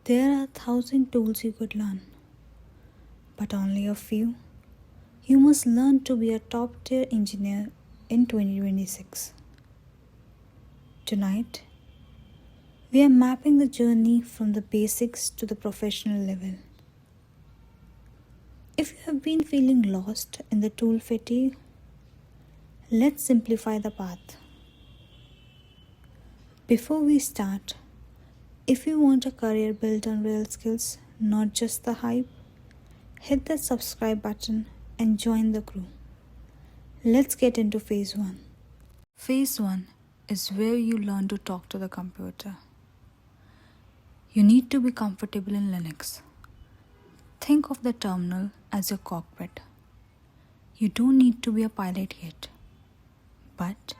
There are 1,000 tools you could learn, but only a few. You must learn to be a top tier engineer in 2026. Tonight, we are mapping the journey from the basics to the professional level. If you have been feeling lost in the tool fatigue, let's simplify the path. Before we start, if you want a career built on real skills, not just the hype, hit that subscribe button and join the crew. Let's get into phase 1. Phase 1 is where you learn to talk to the computer. You need to be comfortable in Linux. Think of the terminal as your cockpit. You don't need to be a pilot yet, but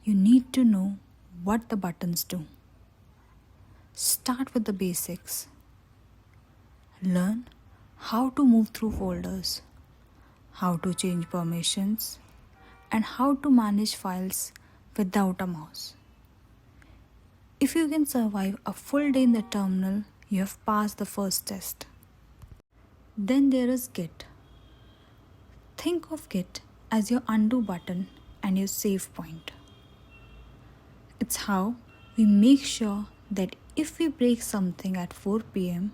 you need to know what the buttons do. Start with the basics. Learn how to move through folders, how to change permissions, and how to manage files without a mouse. If you can survive a full day in the terminal, you have passed the first test. Then there is Git. Think of Git as your undo button and your save point. It's how we make sure that if we break something at 4 p.m.,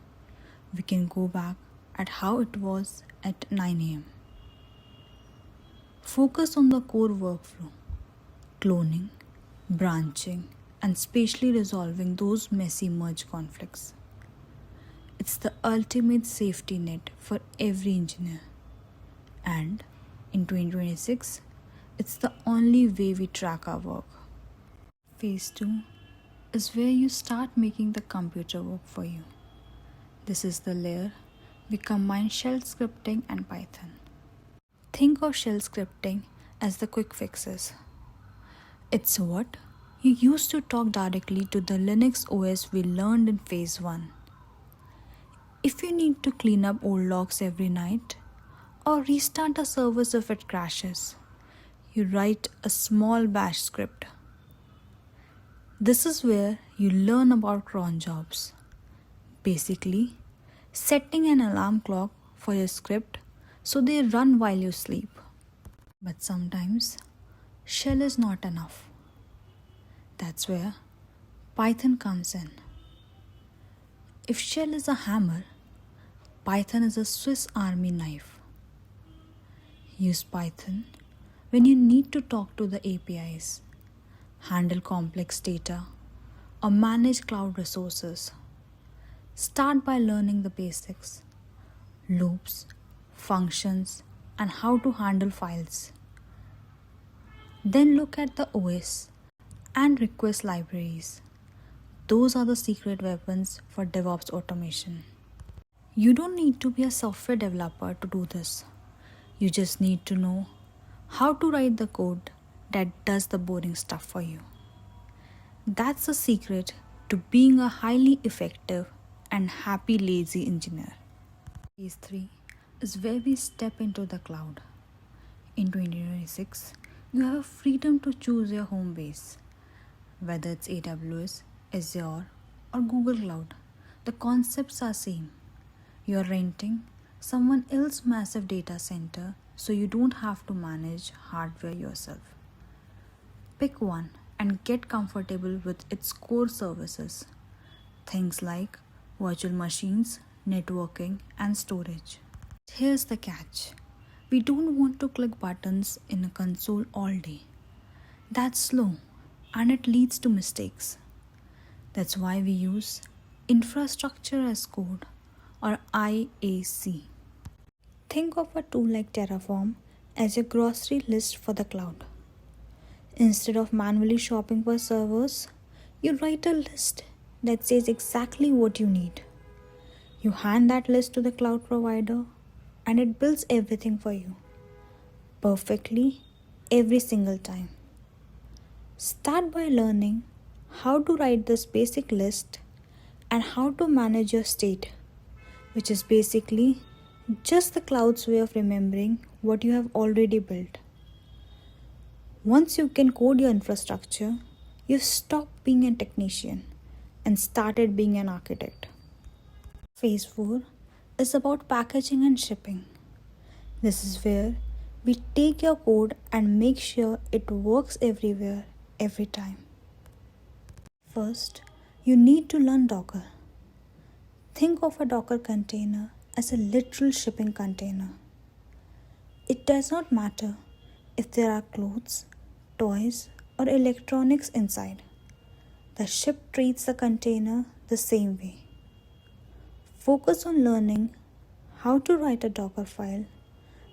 we can go back at how it was at 9 a.m. Focus on the core workflow, cloning, branching, and spatially resolving those messy merge conflicts. It's the ultimate safety net for every engineer. And in 2026, it's the only way we track our work. Phase 2 is where you start making the computer work for you. This is the layer we combine shell scripting and Python. Think of shell scripting as the quick fixes. It's what you used to talk directly to the Linux OS we learned in phase 1. If you need to clean up old logs every night or restart a service if it crashes, you write a small bash script. This is where you learn about cron jobs. Basically, setting an alarm clock for your script so they run while you sleep. But sometimes, shell is not enough. That's where Python comes in. If shell is a hammer, Python is a Swiss Army knife. Use Python when you need to talk to the APIs, handle complex data, or manage cloud resources. Start by learning the basics, loops, functions, and how to handle files. Then look at the OS and request libraries. Those are the secret weapons for DevOps automation. You don't need to be a software developer to do this. You just need to know how to write the code that does the boring stuff for you. That's the secret to being a highly effective and happy lazy engineer. Phase 3 is where we step into the cloud. In 2026, you have freedom to choose your home base. Whether it's AWS, Azure, or Google Cloud, the concepts are same. You're renting someone else's massive data center so you don't have to manage hardware yourself. Pick one and get comfortable with its core services. Things like virtual machines, networking, and storage. Here's the catch. We don't want to click buttons in a console all day. That's slow and it leads to mistakes. That's why we use infrastructure as code or IAC. Think of a tool like Terraform as your grocery list for the cloud. Instead of manually shopping for servers, you write a list that says exactly what you need. You hand that list to the cloud provider and it builds everything for you perfectly every single time. Start by learning how to write this basic list and how to manage your state, which is basically just the cloud's way of remembering what you have already built. Once you can code your infrastructure, you stop being a technician and started being an architect. Phase 4 is about packaging and shipping. This is where we take your code and make sure it works everywhere, every time. First, you need to learn Docker. Think of a Docker container as a literal shipping container. It does not matter if there are clothes, toys, or electronics inside. The ship treats the container the same way. Focus on learning how to write a Docker file,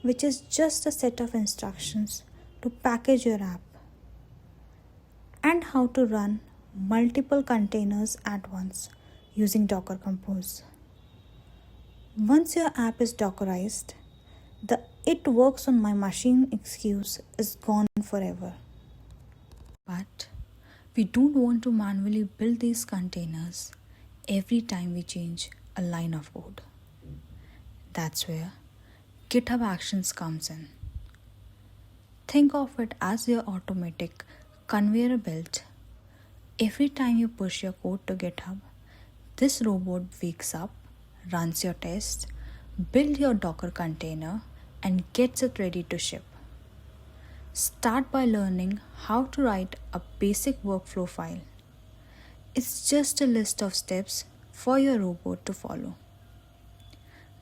which is just a set of instructions to package your app, and how to run multiple containers at once using Docker Compose. Once your app is Dockerized, the "it works on my machine" excuse is gone forever. But we don't want to manually build these containers every time we change a line of code. That's where GitHub Actions comes in. Think of it as your automatic conveyor belt. Every time you push your code to GitHub, this robot wakes up, runs your tests, builds your Docker container, and gets it ready to ship. Start by learning how to write a basic workflow file. It's just a list of steps for your robot to follow.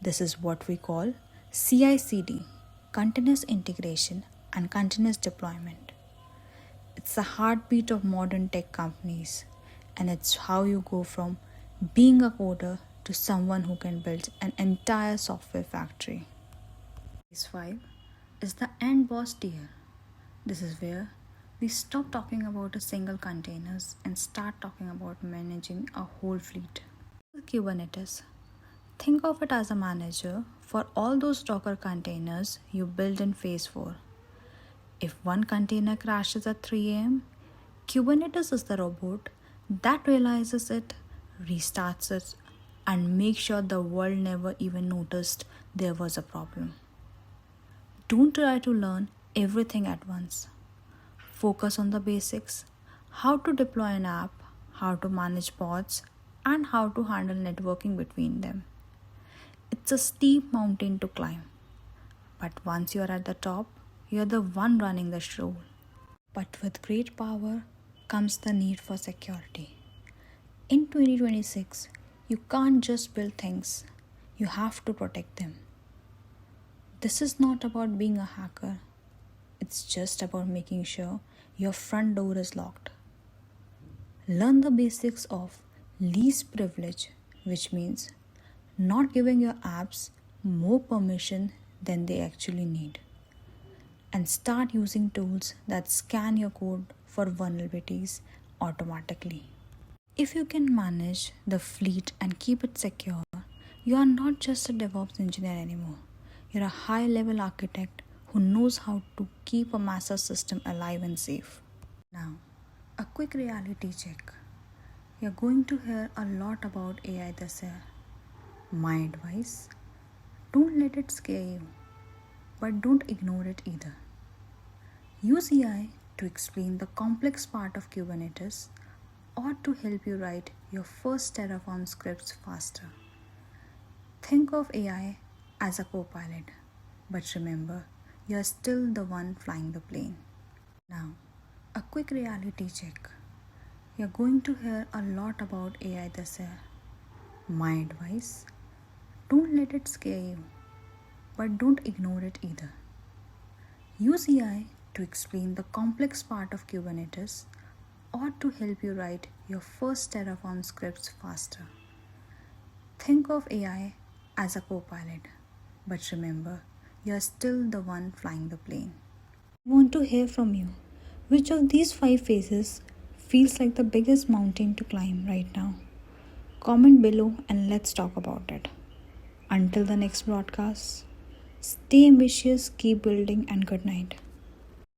This is what we call CI/CD, continuous integration and continuous deployment. It's the heartbeat of modern tech companies, and it's how you go from being a coder to someone who can build an entire software factory. Phase 5 is the end boss tier. This is where we stop talking about a single containers and start talking about managing a whole fleet. Kubernetes. Think of it as a manager for all those Docker containers you build in phase 4. If one container crashes at 3 a.m., Kubernetes is the robot that realizes it, restarts it, and makes sure the world never even noticed there was a problem. Don't try to learn everything at once. Focus on the basics: how to deploy an app, how to manage pods, and how to handle networking between them. It's a steep mountain to climb, but once you're at the top, you're the one running the show. But with great power comes the need for security. In 2026, you can't just build things, you have to protect them. This is not about being a hacker, it's just about making sure your front door is locked. Learn the basics of least privilege, which means not giving your apps more permission than they actually need. And start using tools that scan your code for vulnerabilities automatically. If you can manage the fleet and keep it secure, you are not just a DevOps engineer anymore. You're a high-level architect who knows how to keep a massive system alive and safe. Now, a quick reality check. You're going to hear a lot about AI this year. My advice: don't let it scare you, but don't ignore it either. Use AI to explain the complex part of Kubernetes or to help you write your first Terraform scripts faster. Think of AI as a co-pilot, but remember, you're still the one flying the plane. Now, a quick reality check. You're going to hear a lot about AI this year. My advice: don't let it scare you, but don't ignore it either. Use AI to explain the complex part of Kubernetes or to help you write your first Terraform scripts faster. Think of AI as a co-pilot, but remember, you're still the one flying the plane. I want to hear from you. Which of these 5 phases feels like the biggest mountain to climb right now? Comment below and let's talk about it. Until the next broadcast, stay ambitious, keep building, and good night.